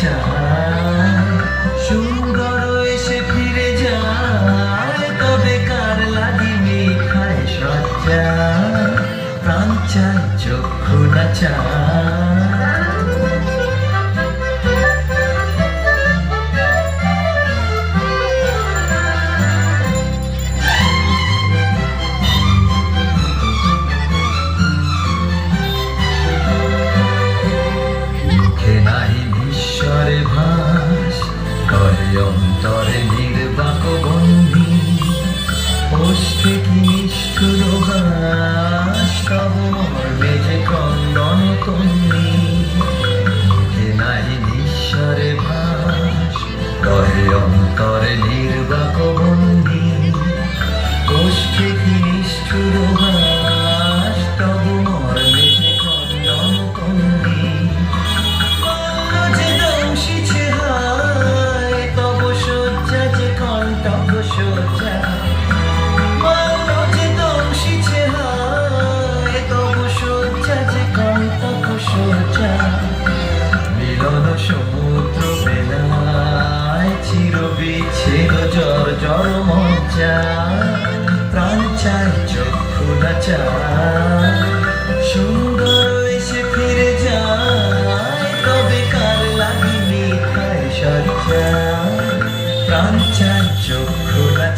চায়, সুন্দর এসে ফিরে যায়, তবে কার লাগি মিঠায় সজ্জা, প্রাণ চায় চক্ষু না চায়। ঈশ্বরে ভাস করে অন্তরে নির্বাক বন্দী, ওষ্ঠে কি নিষ্ঠুর হাস, তব মর্মে যে ক্রন্দন তন্নি। মুখে নাই ঈশ্বরে ভাস করে অন্তরে নির্বাক বন্দী, ওষ্ঠে কি নিষ্ঠুর হাস, তব মর্মে যে ক্রন্দন তন্নি। মিলন সমুদ্র বেলায় চির বিচ্ছেদ জর জর মজ্জা, প্রাণ চায় চক্ষু না চায়, সুন্দর এসে ফিরে যায়, তবে কার লাগি মিঠায় সজ্জা, প্রাণ চায় চক্ষু না